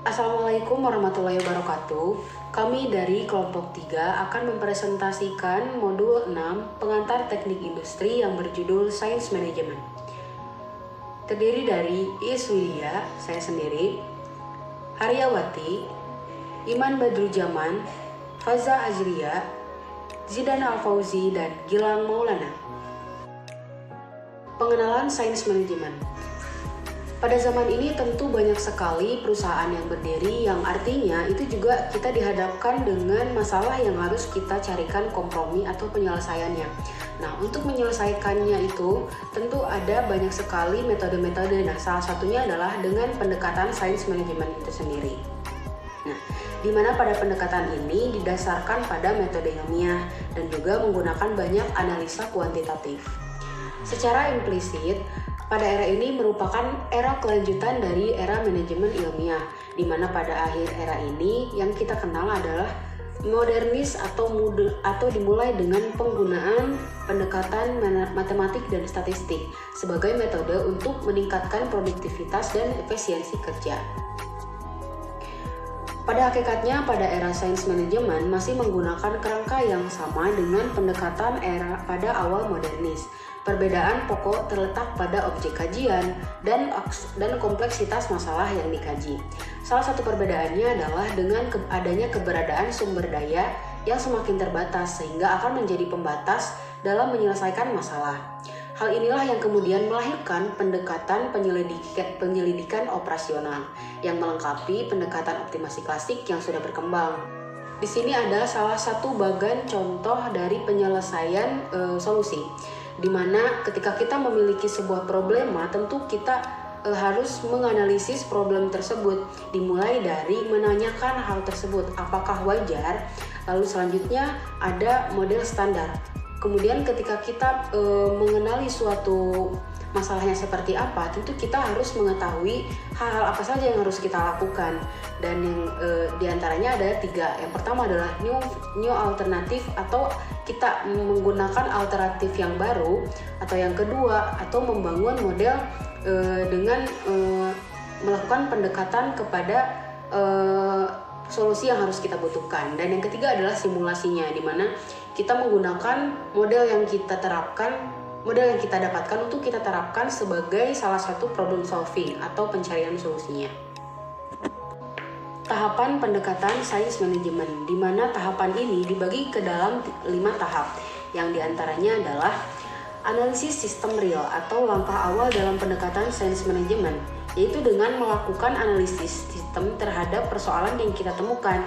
Assalamualaikum warahmatullahi wabarakatuh. Kami dari kelompok 3 akan mempresentasikan modul 6 pengantar teknik industri yang berjudul Science Management. Terdiri dari Iis Widya, saya sendiri, Haryawati, Iman Badrujaman, Faza Azria, Zidan Al-Fauzi, dan Gilang Maulana. Pengenalan Science Management. Pada zaman ini tentu banyak sekali perusahaan yang berdiri, yang artinya itu juga kita dihadapkan dengan masalah yang harus kita carikan kompromi atau penyelesaiannya. Nah, untuk menyelesaikannya itu tentu ada banyak sekali metode-metode. Nah, salah satunya adalah dengan pendekatan science management itu sendiri. Nah, di mana pada pendekatan ini didasarkan pada metode ilmiah dan juga menggunakan banyak analisa kuantitatif. Secara implisit, pada era ini merupakan era kelanjutan dari era manajemen ilmiah, di mana pada akhir era ini yang kita kenal adalah modernis atau dimulai dengan penggunaan pendekatan matematik dan statistik sebagai metode untuk meningkatkan produktivitas dan efisiensi kerja. Pada hakikatnya, pada era sains manajemen masih menggunakan kerangka yang sama dengan pendekatan era pada awal modernis. Perbedaan pokok terletak pada objek kajian dan kompleksitas masalah yang dikaji. Salah satu perbedaannya adalah dengan adanya keberadaan sumber daya yang semakin terbatas sehingga akan menjadi pembatas dalam menyelesaikan masalah. Hal inilah yang kemudian melahirkan pendekatan penyelidikan operasional yang melengkapi pendekatan optimasi klasik yang sudah berkembang. Di sini ada salah satu bagan contoh dari penyelesaian solusi, di mana ketika kita memiliki sebuah problema, tentu kita harus menganalisis problem tersebut, dimulai dari menanyakan hal tersebut apakah wajar, lalu selanjutnya ada model standar. Kemudian ketika kita mengenali suatu masalahnya seperti apa, tentu kita harus mengetahui hal-hal apa saja yang harus kita lakukan. Dan yang diantaranya ada 3. Yang pertama adalah new alternatif, atau kita menggunakan alternatif yang baru. Atau yang kedua, atau membangun model dengan melakukan pendekatan kepada solusi yang harus kita butuhkan. Dan yang ketiga adalah simulasinya, di mana kita menggunakan model yang kita dapatkan untuk kita terapkan sebagai salah satu problem solving atau pencarian solusinya. Tahapan pendekatan science management, di mana tahapan ini dibagi ke dalam 5 tahap, yang diantaranya adalah analisis sistem real atau langkah awal dalam pendekatan science management, yaitu dengan melakukan analisis sistem terhadap persoalan yang kita temukan.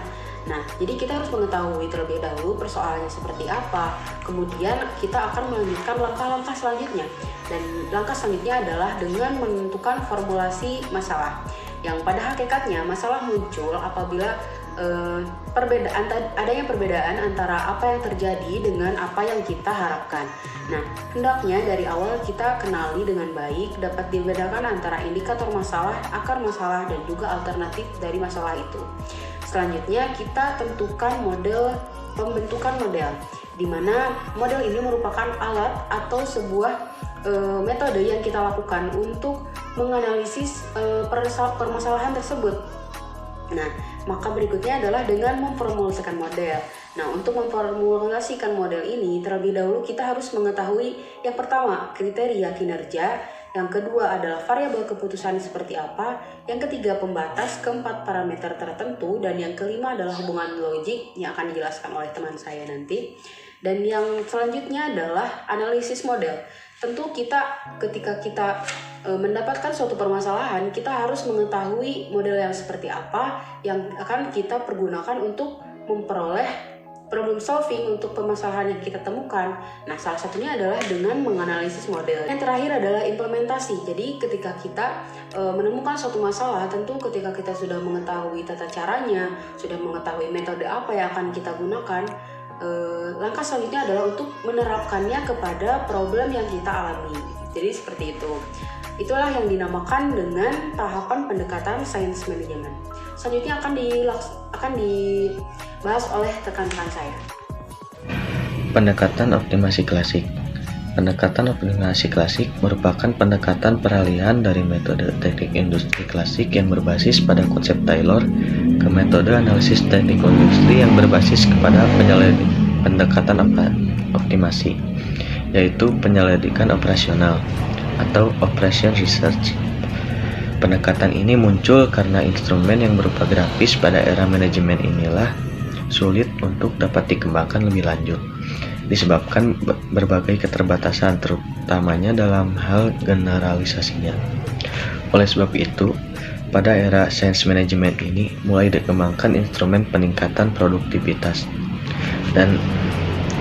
Nah, jadi kita harus mengetahui terlebih dahulu persoalannya seperti apa, kemudian kita akan melanjutkan langkah-langkah selanjutnya. Dan langkah selanjutnya adalah dengan menentukan formulasi masalah, yang pada hakikatnya masalah muncul apabila adanya perbedaan antara apa yang terjadi dengan apa yang kita harapkan. Nah, hendaknya dari awal kita kenali dengan baik, dapat dibedakan antara indikator masalah, akar masalah, dan juga alternatif dari masalah itu. Selanjutnya kita tentukan pembentukan model, di mana model ini merupakan alat atau sebuah metode yang kita lakukan untuk menganalisis permasalahan tersebut. Nah, maka berikutnya adalah dengan memformulasikan model. Nah, untuk memformulasikan model ini, terlebih dahulu kita harus mengetahui yang pertama, kriteria kinerja, yang kedua adalah variabel keputusan seperti apa, yang ketiga pembatas, keempat parameter tertentu, dan yang kelima adalah hubungan logik yang akan dijelaskan oleh teman saya nanti. Dan yang selanjutnya adalah analisis model. Tentu ketika kita mendapatkan suatu permasalahan, kita harus mengetahui model yang seperti apa yang akan kita pergunakan untuk memperoleh problem solving untuk permasalahan yang kita temukan. Nah, salah satunya adalah dengan menganalisis model. Yang terakhir adalah implementasi. Jadi ketika kita menemukan suatu masalah, tentu ketika kita sudah mengetahui tata caranya, sudah mengetahui metode apa yang akan kita gunakan, langkah selanjutnya adalah untuk menerapkannya kepada problem yang kita alami. Jadi seperti itu. Itulah yang dinamakan dengan tahapan pendekatan science management. Selanjutnya akan dibahas oleh rekan-rekan saya. Pendekatan optimasi klasik. Pendekatan optimasi klasik merupakan pendekatan peralihan dari metode teknik industri klasik yang berbasis pada konsep Taylor ke metode analisis teknik industri yang berbasis kepada pendekatan optimasi, yaitu penyelidikan operasional atau operation research. Pendekatan ini muncul karena instrumen yang berupa grafis pada era manajemen inilah sulit untuk dapat dikembangkan lebih lanjut, disebabkan berbagai keterbatasan terutamanya dalam hal generalisasinya. Oleh sebab itu, pada era science management ini mulai dikembangkan instrumen peningkatan produktivitas dan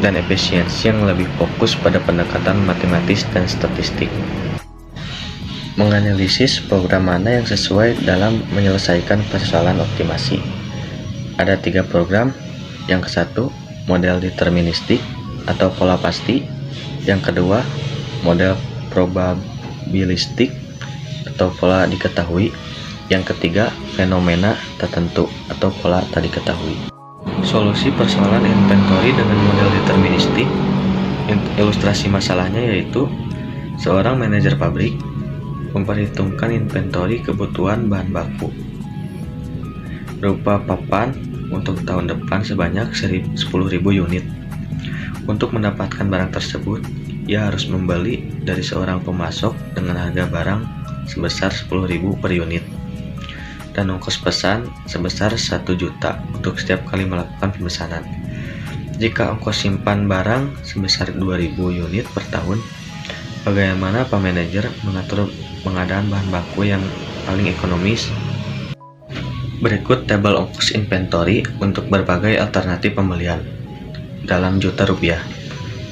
efisiensi yang lebih fokus pada pendekatan matematis dan statistik. Menganalisis program mana yang sesuai dalam menyelesaikan persoalan optimasi. Ada 3 program. Yang ke-1, model deterministik atau pola pasti. Yang kedua, model probabilistik atau pola diketahui. Yang ketiga, fenomena tertentu atau pola tak diketahui. Solusi persoalan inventory dengan model deterministik. Ilustrasi masalahnya yaitu seorang manajer pabrik memperhitungkan inventory kebutuhan bahan baku berupa papan untuk tahun depan sebanyak 10.000 unit. Untuk mendapatkan barang tersebut, ia harus membeli dari seorang pemasok dengan harga barang sebesar 10.000 per unit dan ongkos pesan sebesar 1 juta untuk setiap kali melakukan pemesanan. Jika ongkos simpan barang sebesar 2.000 unit per tahun, bagaimana Pak Manajer mengatur pengadaan bahan baku yang paling ekonomis? Berikut tabel ongkos inventory untuk berbagai alternatif pembelian dalam juta rupiah.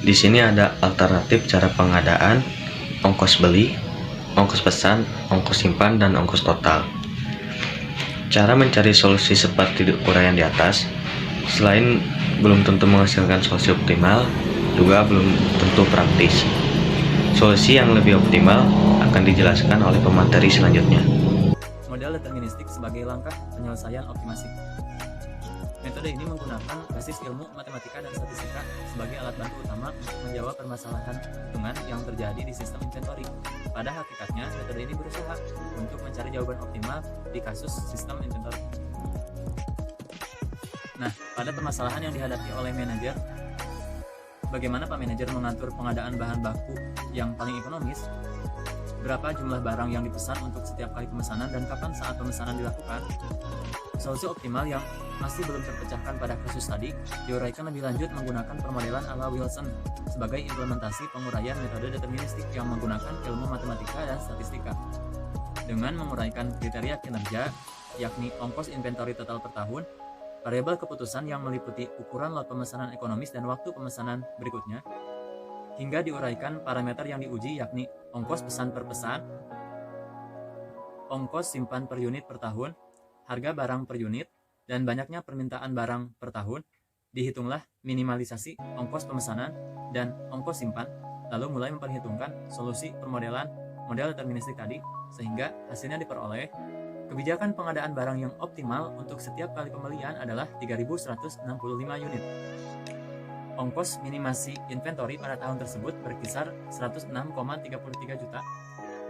Di sini ada alternatif cara pengadaan, ongkos beli, ongkos pesan, ongkos simpan, dan ongkos total. Cara mencari solusi seperti uraian di atas, selain belum tentu menghasilkan solusi optimal, juga belum tentu praktis. Solusi yang lebih optimal akan dijelaskan oleh pemateri selanjutnya. Model deterministik sebagai langkah penyelesaian optimasi. Metode ini menggunakan basis ilmu matematika dan statistika sebagai alat bantu utama untuk menjawab permasalahan hitungan yang terjadi di sistem inventory. Pada hakikatnya, metode ini berusaha untuk mencari jawaban optimal di kasus sistem inventory. Nah, pada permasalahan yang dihadapi oleh manajer, bagaimana Pak Manajer mengatur pengadaan bahan baku yang paling ekonomis? Berapa jumlah barang yang dipesan untuk setiap kali pemesanan dan kapan saat pemesanan dilakukan? Solusi optimal yang masih belum terpecahkan pada kasus tadi diuraikan lebih lanjut menggunakan permodelan ala Wilson sebagai implementasi penguraian metode deterministik yang menggunakan ilmu matematika dan statistika. Dengan menguraikan kriteria kinerja, yakni ongkos inventory total per tahun, variabel keputusan yang meliputi ukuran lot pemesanan ekonomis dan waktu pemesanan berikutnya, hingga diuraikan parameter yang diuji yakni ongkos pesan per pesan, ongkos simpan per unit per tahun, harga barang per unit, dan banyaknya permintaan barang per tahun. Dihitunglah minimalisasi ongkos pemesanan dan ongkos simpan, lalu mulai memperhitungkan solusi permodelan model deterministik tadi, sehingga hasilnya diperoleh. Kebijakan pengadaan barang yang optimal untuk setiap kali pembelian adalah 3.165 unit. Ongkos minimasi inventory pada tahun tersebut berkisar 106,33 juta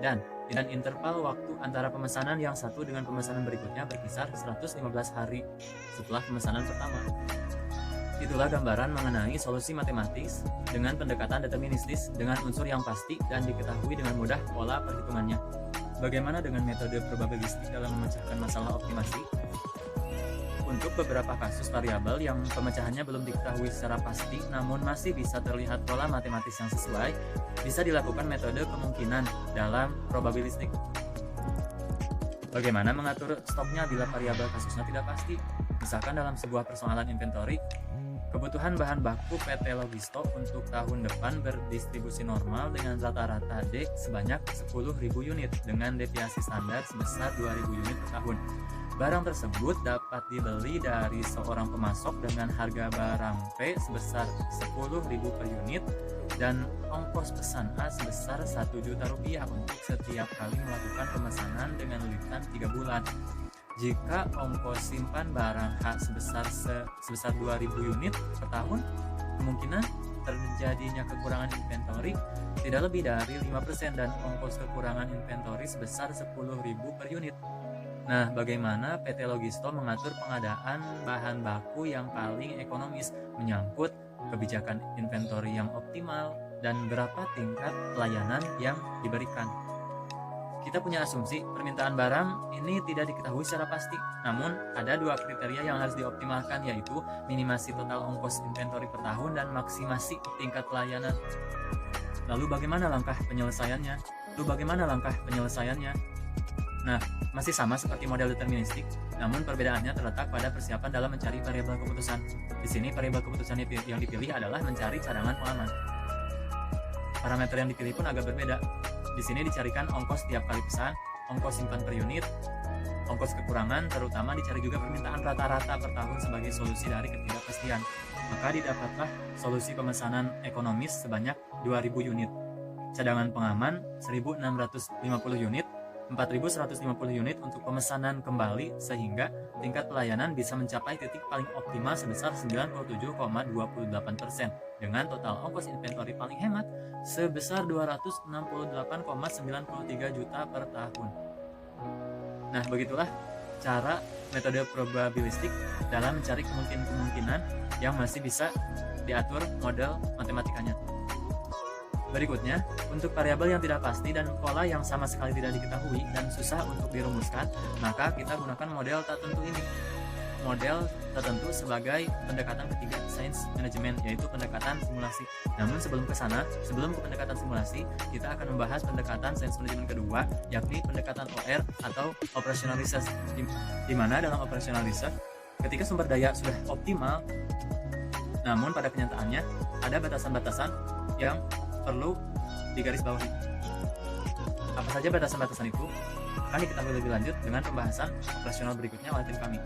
dan interval waktu antara pemesanan yang satu dengan pemesanan berikutnya berkisar 115 hari setelah pemesanan pertama. Itulah gambaran mengenai solusi matematis dengan pendekatan deterministis dengan unsur yang pasti dan diketahui dengan mudah pola perhitungannya. Bagaimana dengan metode probabilistik dalam memecahkan masalah optimasi? Untuk beberapa kasus variabel yang pemecahannya belum diketahui secara pasti namun masih bisa terlihat pola matematis yang sesuai, bisa dilakukan metode kemungkinan dalam probabilistik. Bagaimana mengatur stoknya bila variabel kasusnya tidak pasti? Misalkan dalam sebuah persoalan inventory, kebutuhan bahan baku PT Logisto untuk tahun depan berdistribusi normal dengan rata-rata D sebanyak 10.000 unit dengan deviasi standar sebesar 2.000 unit per tahun. Barang tersebut dapat dibeli dari seorang pemasok dengan harga barang P sebesar 10.000 per unit dan ongkos pesan A sebesar 1 juta rupiah untuk setiap kali melakukan pemesanan dengan litan 3 bulan. Jika ongkos simpan barang H sebesar 2.000 unit per tahun, kemungkinan terjadinya kekurangan inventory tidak lebih dari 5% dan ongkos kekurangan inventory sebesar 10.000 per unit. Nah, bagaimana PT Logisto mengatur pengadaan bahan baku yang paling ekonomis menyangkut kebijakan inventory yang optimal dan berapa tingkat pelayanan yang diberikan? Kita punya asumsi permintaan barang ini tidak diketahui secara pasti, namun ada dua kriteria yang harus dioptimalkan, yaitu minimasi total ongkos inventory per tahun dan maksimasi tingkat pelayanan. Lalu bagaimana langkah penyelesaiannya? Nah, masih sama seperti model deterministik, namun perbedaannya terletak pada persiapan dalam mencari variabel keputusan. Di sini variabel keputusan yang dipilih adalah mencari cadangan pengaman. Parameter yang dipilih pun agak berbeda. Di sini dicarikan ongkos tiap kali pesan, ongkos simpan per unit, ongkos kekurangan, terutama dicari juga permintaan rata-rata per tahun sebagai solusi dari ketidakpastian. Maka didapatlah solusi pemesanan ekonomis sebanyak 2.000 unit, cadangan pengaman 1.650 unit, 4.150 unit untuk pemesanan kembali, sehingga tingkat pelayanan bisa mencapai titik paling optimal sebesar 97,28% dengan total ongkos inventory paling hemat sebesar 268,93 juta per tahun. Nah, begitulah cara metode probabilistik dalam mencari kemungkinan yang masih bisa diatur model matematikanya. Berikutnya, untuk variabel yang tidak pasti dan pola yang sama sekali tidak diketahui dan susah untuk dirumuskan, maka kita gunakan model tak tentu ini. Model tertentu sebagai pendekatan ketiga sains manajemen, yaitu pendekatan simulasi. Namun sebelum ke pendekatan simulasi, kita akan membahas pendekatan sains manajemen kedua, yakni pendekatan OR atau operational research, di mana dalam operational research, ketika sumber daya sudah optimal, namun pada kenyataannya ada batasan-batasan yang perlu digarisbawahi. Apa saja batasan-batasan itu akan diketahui lebih lanjut dengan pembahasan operasional berikutnya oleh tim kami.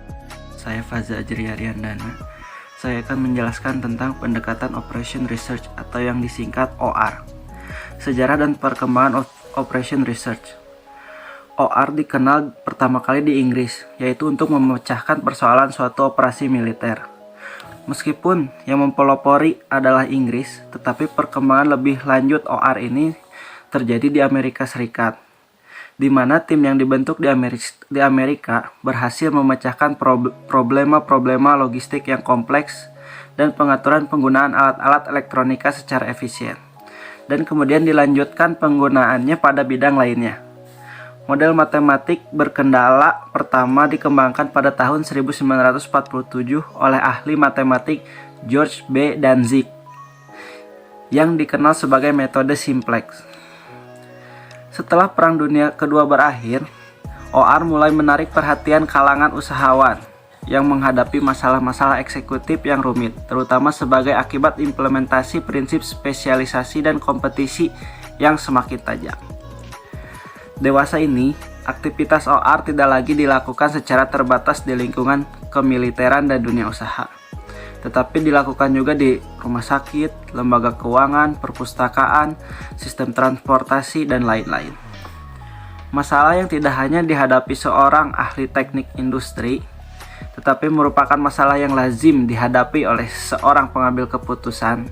Saya Faza Ajri Ariandana. Saya akan menjelaskan tentang pendekatan Operation Research atau yang disingkat OR. Sejarah dan perkembangan Operation Research. OR dikenal pertama kali di Inggris, yaitu untuk memecahkan persoalan suatu operasi militer. Meskipun yang mempelopori adalah Inggris, tetapi perkembangan lebih lanjut OR ini terjadi di Amerika Serikat, di mana tim yang dibentuk di Amerika berhasil memecahkan problema logistik yang kompleks dan pengaturan penggunaan alat-alat elektronika secara efisien, dan kemudian dilanjutkan penggunaannya pada bidang lainnya. Model matematik berkendala pertama dikembangkan pada tahun 1947 oleh ahli matematik George B. Danzig yang dikenal sebagai metode simplex. Setelah Perang Dunia Kedua berakhir, OR mulai menarik perhatian kalangan usahawan yang menghadapi masalah-masalah eksekutif yang rumit, terutama sebagai akibat implementasi prinsip spesialisasi dan kompetisi yang semakin tajam. Dewasa ini, aktivitas OR tidak lagi dilakukan secara terbatas di lingkungan kemiliteran dan dunia usaha, tetapi dilakukan juga di rumah sakit, lembaga keuangan, perpustakaan, sistem transportasi, dan lain-lain. Masalah yang tidak hanya dihadapi seorang ahli teknik industri, tetapi merupakan masalah yang lazim dihadapi oleh seorang pengambil keputusan,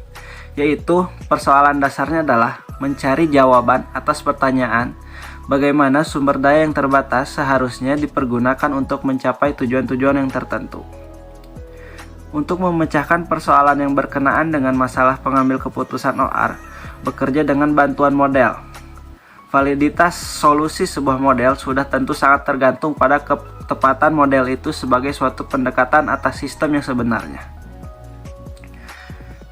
yaitu persoalan dasarnya adalah mencari jawaban atas pertanyaan bagaimana sumber daya yang terbatas seharusnya dipergunakan untuk mencapai tujuan-tujuan yang tertentu. Untuk memecahkan persoalan yang berkenaan dengan masalah pengambil keputusan OR, bekerja dengan bantuan model. Validitas solusi sebuah model sudah tentu sangat tergantung pada ketepatan model itu sebagai suatu pendekatan atas sistem yang sebenarnya.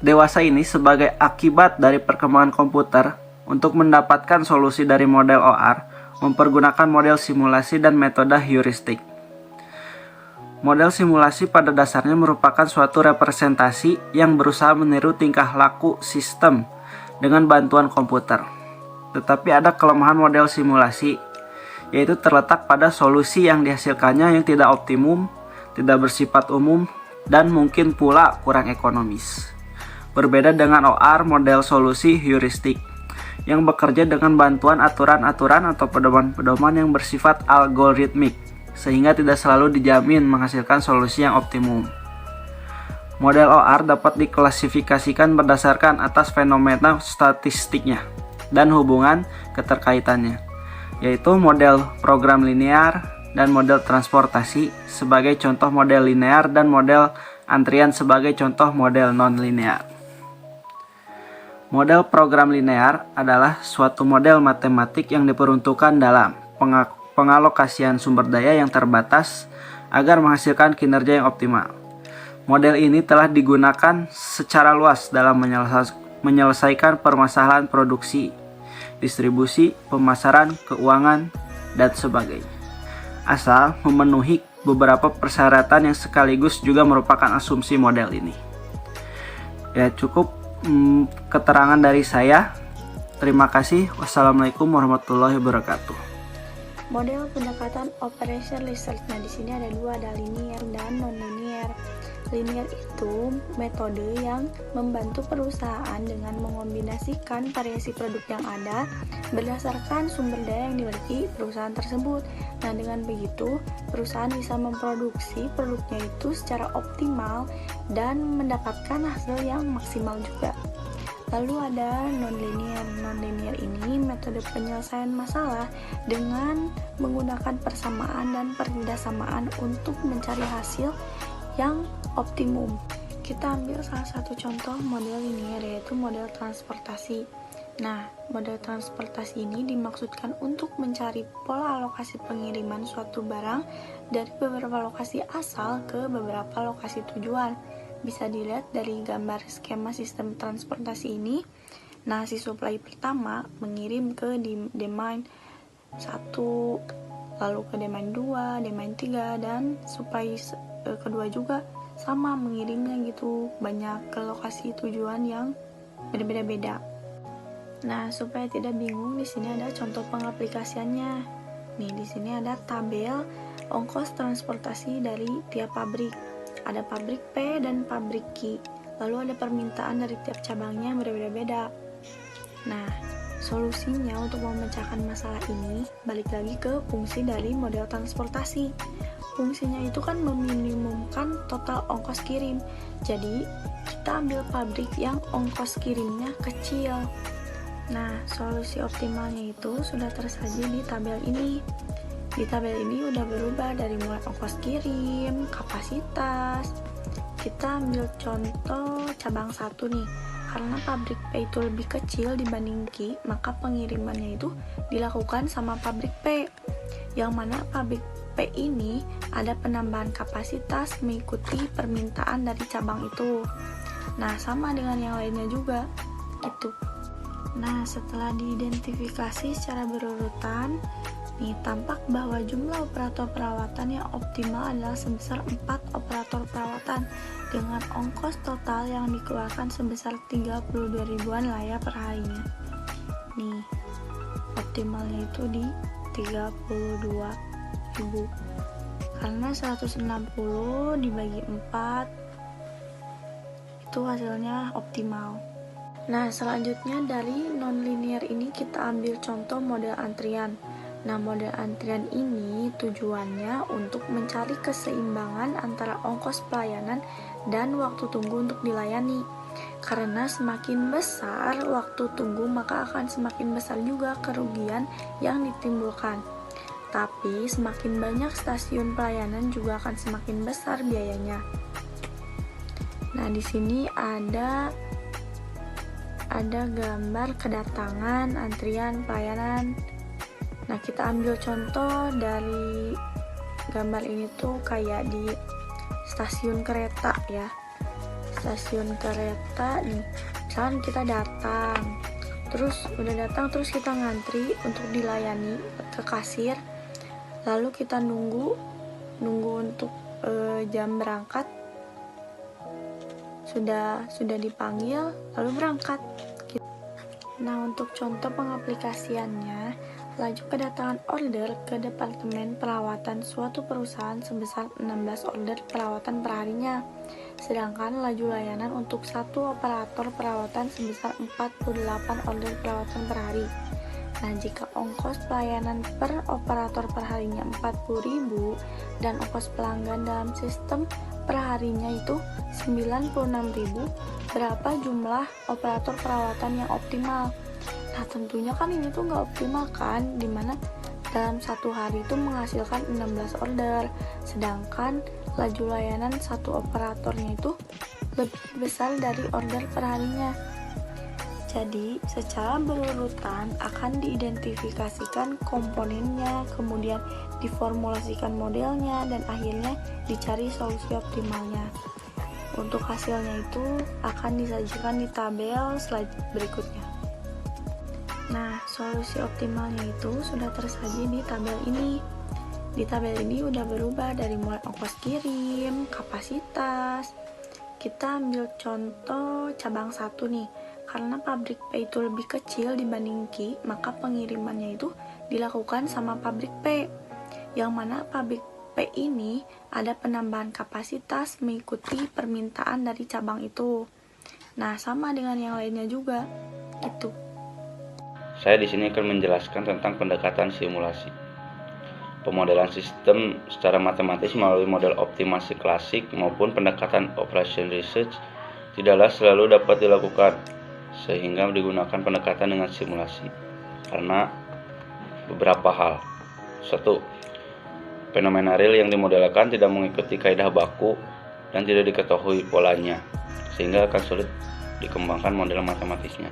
Dewasa ini sebagai akibat dari perkembangan komputer, untuk mendapatkan solusi dari model OR, mempergunakan model simulasi dan metode heuristik. Model simulasi pada dasarnya merupakan suatu representasi yang berusaha meniru tingkah laku sistem dengan bantuan komputer. Tetapi ada kelemahan model simulasi, yaitu terletak pada solusi yang dihasilkannya yang tidak optimum, tidak bersifat umum, dan mungkin pula kurang ekonomis. Berbeda dengan OR, model solusi heuristik, yang bekerja dengan bantuan aturan-aturan atau pedoman-pedoman yang bersifat algoritmik, sehingga tidak selalu dijamin menghasilkan solusi yang optimum. Model OR dapat diklasifikasikan berdasarkan atas fenomena statistiknya dan hubungan keterkaitannya, yaitu model program linear dan model transportasi sebagai contoh model linear dan model antrian sebagai contoh model non-linear. Model program linear adalah suatu model matematik yang diperuntukkan dalam pengalokasian sumber daya yang terbatas agar menghasilkan kinerja yang optimal. Model ini telah digunakan secara luas dalam menyelesaikan permasalahan produksi, distribusi, pemasaran, keuangan, dan sebagainya, asal memenuhi beberapa persyaratan yang sekaligus juga merupakan asumsi model ini. Ya, cukup keterangan dari saya. Terima kasih. Wassalamualaikum warahmatullahi wabarakatuh. Model pendekatan operation research. Nah, di sini ada dua, ada linear dan non-linear. Linear itu metode yang membantu perusahaan dengan mengombinasikan variasi produk yang ada berdasarkan sumber daya yang dimiliki perusahaan tersebut. Nah, dengan begitu, perusahaan bisa memproduksi produknya itu secara optimal dan mendapatkan hasil yang maksimal juga. Lalu ada non-linear. Non-linear ini metode penyelesaian masalah dengan menggunakan persamaan dan pertidaksamaan untuk mencari hasil yang optimum. Kita ambil salah satu contoh model linear, yaitu model transportasi. Nah, model transportasi ini dimaksudkan untuk mencari pola alokasi pengiriman suatu barang dari beberapa lokasi asal ke beberapa lokasi tujuan. Bisa dilihat dari gambar skema sistem transportasi ini. Nah, si supply pertama mengirim ke domain 1, lalu ke domain 2, domain 3, dan supply kedua juga sama mengirimnya gitu, banyak ke lokasi tujuan yang berbeda-beda. Nah, supaya tidak bingung, di sini ada contoh pengaplikasiannya. Nih, di sini ada tabel ongkos transportasi dari tiap pabrik. Ada pabrik P dan pabrik Q. Lalu ada permintaan dari tiap cabangnya yang berbeda-beda. Nah, solusinya untuk memecahkan masalah ini balik lagi ke fungsi dari model transportasi. Fungsinya itu kan meminimumkan total ongkos kirim. Jadi, kita ambil pabrik yang ongkos kirimnya kecil. Nah, solusi optimalnya itu sudah tersaji di tabel ini. Di tabel ini udah berubah dari mulai ongkos kirim, kapasitas. Kita ambil contoh cabang 1 nih. Karena pabrik P itu lebih kecil dibanding Q, maka pengirimannya itu dilakukan sama pabrik P. Yang mana pabrik P ini ada penambahan kapasitas mengikuti permintaan dari cabang itu. Nah, sama dengan yang lainnya juga gitu. Nah, setelah diidentifikasi secara berurutan, nih tampak bahwa jumlah operator perawatan yang optimal adalah sebesar 4 operator perawatan dengan ongkos total yang dikeluarkan sebesar 32 ribuan lah ya per harinya. Nih, optimalnya itu di 32 ribu. Karena 160 dibagi 4 itu hasilnya optimal. Nah, selanjutnya dari non-linear ini kita ambil contoh model antrian. Nah, model antrian ini tujuannya untuk mencari keseimbangan antara ongkos pelayanan dan waktu tunggu untuk dilayani. Karena semakin besar waktu tunggu, maka akan semakin besar juga kerugian yang ditimbulkan. Tapi semakin banyak stasiun pelayanan juga akan semakin besar biayanya. Nah, di sini ada gambar kedatangan, antrian, pelayanan. Nah, kita ambil contoh dari gambar ini tuh kayak di stasiun kereta ya. Stasiun kereta nih. Misalkan kita datang, terus kita ngantri untuk dilayani ke kasir. Lalu kita nunggu untuk jam berangkat. Sudah dipanggil lalu berangkat. Nah, untuk contoh pengaplikasiannya, laju kedatangan order ke departemen perawatan suatu perusahaan sebesar 16 order perawatan perharinya, sedangkan laju layanan untuk satu operator perawatan sebesar 48 order perawatan per hari. Nah, jika ongkos pelayanan per operator perharinya 40.000 dan ongkos pelanggan dalam sistem perharinya itu 96.000, berapa jumlah operator perawatan yang optimal. Nah tentunya kan ini tuh nggak optimal kan, dimana dalam satu hari itu menghasilkan 16 order, sedangkan laju layanan satu operatornya itu lebih besar dari order perharinya. Jadi secara berurutan akan diidentifikasikan komponennya, kemudian diformulasikan modelnya, dan akhirnya dicari solusi optimalnya. Untuk hasilnya itu akan disajikan di tabel slide berikutnya. Nah, solusi optimalnya itu sudah tersaji di tabel ini. Di tabel ini udah berubah dari mulai ongkos kirim, kapasitas. Kita ambil contoh cabang 1 nih. Karena pabrik P itu lebih kecil dibanding Q, maka pengirimannya itu dilakukan sama pabrik P. Yang mana pabrik P ini ada penambahan kapasitas mengikuti permintaan dari cabang itu. Nah, sama dengan yang lainnya juga. Gitu. Saya di sini akan menjelaskan tentang pendekatan simulasi. Pemodelan sistem secara matematis melalui model optimasi klasik maupun pendekatan operation research tidaklah selalu dapat dilakukan, sehingga digunakan pendekatan dengan simulasi karena beberapa hal. 1. Fenomena real yang dimodelkan tidak mengikuti kaidah baku dan tidak diketahui polanya, sehingga akan sulit dikembangkan model matematisnya.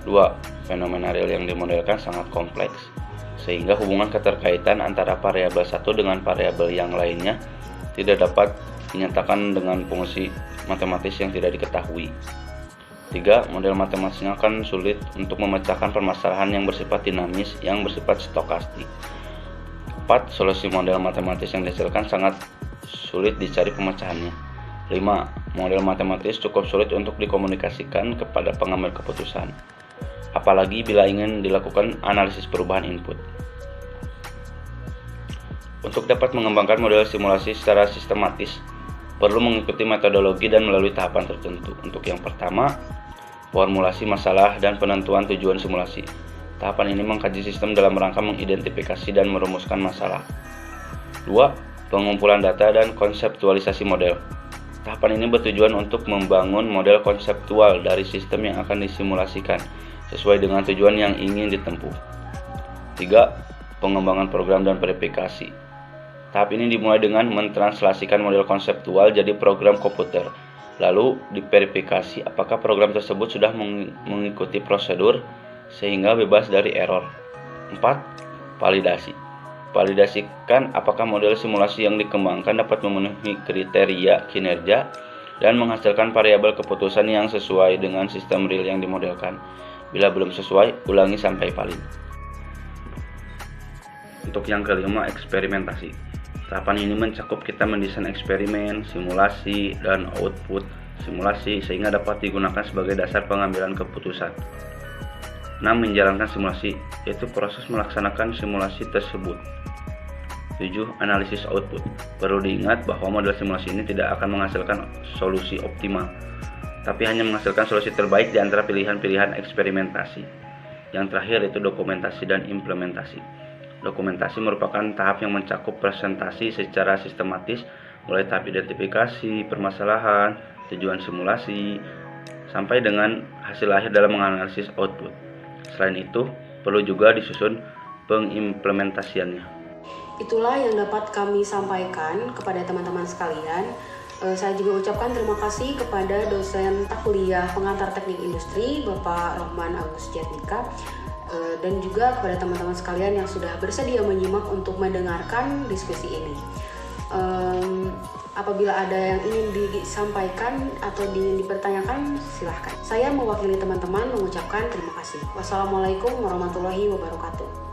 2. Fenomena real yang dimodelkan sangat kompleks, sehingga hubungan keterkaitan antara variabel satu dengan variabel yang lainnya tidak dapat dinyatakan dengan fungsi matematis yang tidak diketahui. 3. Model matematisnya akan sulit untuk memecahkan permasalahan yang bersifat dinamis, yang bersifat stokastik. 4. Solusi model matematis yang dihasilkan sangat sulit dicari pemecahannya. 5. Model matematis cukup sulit untuk dikomunikasikan kepada pengambil keputusan, apalagi bila ingin dilakukan analisis perubahan input. Untuk dapat mengembangkan model simulasi secara sistematis, perlu mengikuti metodologi dan melalui tahapan tertentu. Untuk yang pertama, formulasi masalah dan penentuan tujuan simulasi. Tahapan ini mengkaji sistem dalam rangka mengidentifikasi dan merumuskan masalah. 2. Pengumpulan data dan konseptualisasi model. Tahapan ini bertujuan untuk membangun model konseptual dari sistem yang akan disimulasikan sesuai dengan tujuan yang ingin ditempuh. 3. Pengembangan program dan verifikasi. Tahap ini dimulai dengan mentranslasikan model konseptual jadi program komputer. Lalu diverifikasi apakah program tersebut sudah mengikuti prosedur sehingga bebas dari error. 4. Validasi. Validasikan apakah model simulasi yang dikembangkan dapat memenuhi kriteria kinerja dan menghasilkan variabel keputusan yang sesuai dengan sistem real yang dimodelkan. Bila belum sesuai, ulangi sampai valid. Untuk yang kelima, eksperimentasi. Tahapan ini mencakup kita mendesain eksperimen, simulasi, dan output simulasi sehingga dapat digunakan sebagai dasar pengambilan keputusan. 6. Menjalankan simulasi, yaitu proses melaksanakan simulasi tersebut. 7. Analisis output. Perlu diingat bahwa model simulasi ini tidak akan menghasilkan solusi optimal, tapi hanya menghasilkan solusi terbaik di antara pilihan-pilihan eksperimentasi. Yang terakhir itu dokumentasi dan implementasi. Dokumentasi merupakan tahap yang mencakup presentasi secara sistematis, mulai tahap identifikasi permasalahan, tujuan simulasi, sampai dengan hasil akhir dalam menganalisis output. Selain itu, perlu juga disusun pengimplementasiannya. Itulah yang dapat kami sampaikan kepada teman-teman sekalian. Saya juga ucapkan terima kasih kepada dosen kuliah pengantar teknik industri Bapak Rohman Agus Jatnika, dan juga kepada teman-teman sekalian yang sudah bersedia menyimak untuk mendengarkan diskusi ini. Apabila ada yang ingin disampaikan atau ingin dipertanyakan, silahkan. Saya mewakili teman-teman mengucapkan terima kasih. Wassalamualaikum warahmatullahi wabarakatuh.